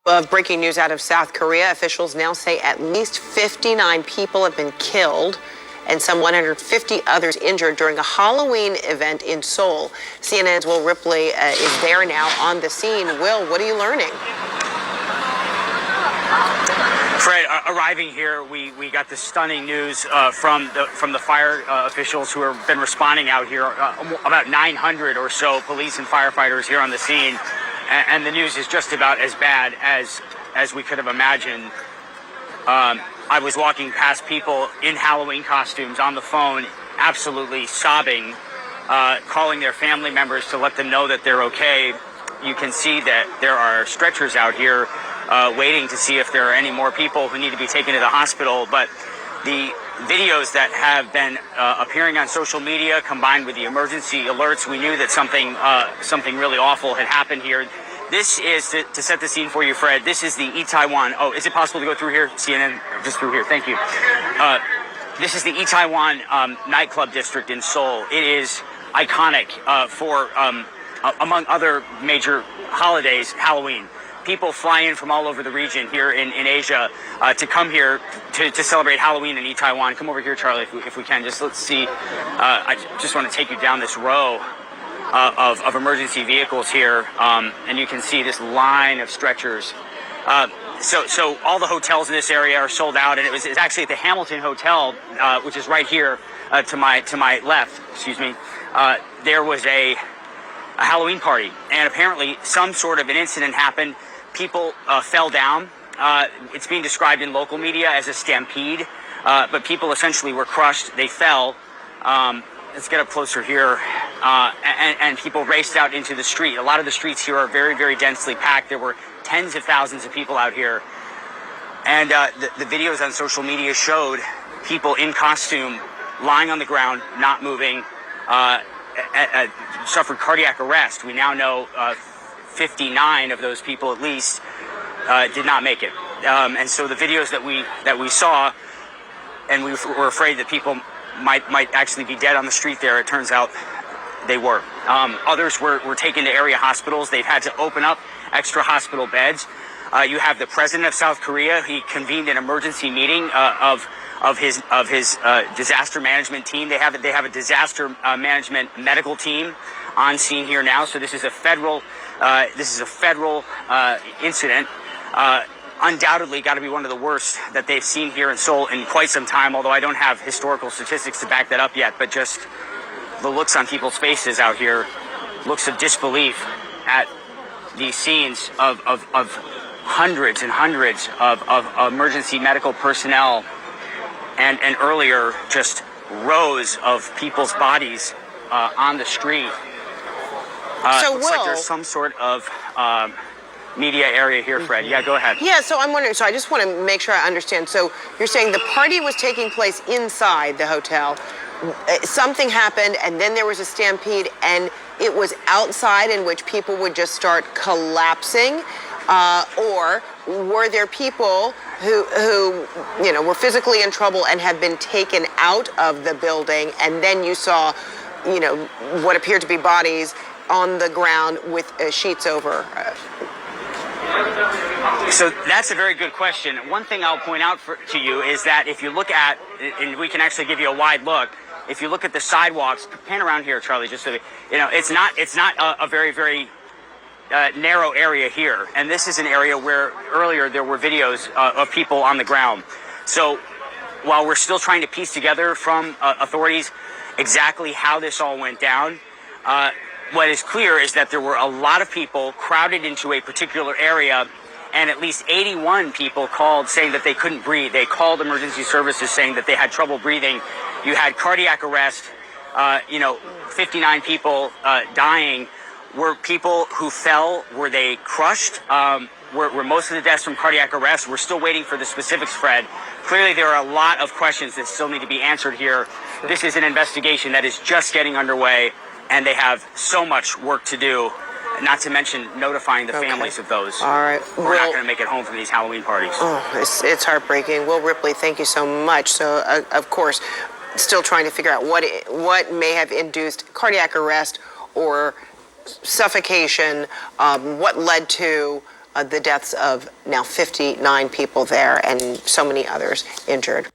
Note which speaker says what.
Speaker 1: Of breaking news out of South Korea, officials now say at least 59 people have been killed and some 150 others injured during a Halloween event in Seoul. CNN's Will Ripley is there now on the scene. Will, what are you learning?
Speaker 2: Fred, arriving here, we got the stunning news from the fire officials who have been responding out here. About 900 or so police and firefighters here on the scene. And the news is just about as bad as we could have imagined. I was walking past people in Halloween costumes on the phone, absolutely sobbing, calling their family members to let them know that they're okay. You can see that there are stretchers out here waiting to see if there are any more people who need to be taken to the hospital. But the videos that have been appearing on social media, combined with the emergency alerts, we knew that something really awful had happened here. This is, to set the scene for you, Fred, this is the Itaewon. Oh, is it possible to go through here? CNN, just through here. Thank you. This is the Itaewon nightclub district in Seoul. It is iconic for, among other major holidays, Halloween. People fly in from all over the region here in Asia to come here to celebrate Halloween in Itaewon. Come over here, Charlie, if we can. Just let's see. I just want to take you down this row of emergency vehicles here, and you can see this line of stretchers. So all the hotels in this area are sold out, and it's actually at the Hamilton Hotel, which is right here to my left. Excuse me. There was a Halloween party, and apparently some sort of an incident happened. People fell down. It's being described in local media as a stampede, but people essentially were crushed. They fell. Let's get up closer here. And people raced out into the street. A lot of the streets here are very, very densely packed. There were tens of thousands of people out here. And the videos on social media showed people in costume lying on the ground, not moving, suffered cardiac arrest. We now know 59 of those people at least did not make it. And so the videos that we saw, and we were afraid that people might actually be dead on the street there. It turns out they were. Others were taken to area hospitals. They've had to open up extra hospital beds. You have the president of South Korea. He convened an emergency meeting of his disaster management team. They have a disaster management medical team on scene here now. So this is a federal incident. Undoubtedly got to be one of the worst that they've seen here in Seoul in quite some time, although I don't have historical statistics to back that up yet. But just the looks on people's faces out here, looks of disbelief at these scenes of hundreds and hundreds of emergency medical personnel, and earlier just rows of people's bodies on the street.
Speaker 1: So
Speaker 2: looks like there's some sort of media area here, Fred. Yeah, go ahead.
Speaker 1: Yeah, so I'm wondering, so I just want to make sure I understand. So you're saying the party was taking place inside the hotel. Something happened, and then there was a stampede, and it was outside, in which people would just start collapsing? Or were there people who were physically in trouble and had been taken out of the building, and then you saw, what appeared to be bodies on the ground with sheets over?
Speaker 2: So that's a very good question. One thing I'll point out to you is that if you look at, and we can actually give you a wide look, if you look at the sidewalks, pan around here, Charlie, just so it's not a very, very narrow area here. And this is an area where earlier there were videos of people on the ground. So while we're still trying to piece together from authorities exactly how this all went down, what is clear is that there were a lot of people crowded into a particular area, and at least 81 people called saying that they couldn't breathe. They called emergency services saying that they had trouble breathing. You had cardiac arrest, 59 people dying. Were people who fell, were they crushed? Were most of the deaths from cardiac arrest? We're still waiting for the specifics, Fred. Clearly, there are a lot of questions that still need to be answered here. This is an investigation that is just getting underway, and they have so much work to do, not to mention notifying the families of those.
Speaker 1: All right.
Speaker 2: Who are not going to make it home from these Halloween parties.
Speaker 1: Oh, it's heartbreaking. Will Ripley, thank you so much. So, of course, still trying to figure out what may have induced cardiac arrest or suffocation, what led to the deaths of now 59 people there and so many others injured.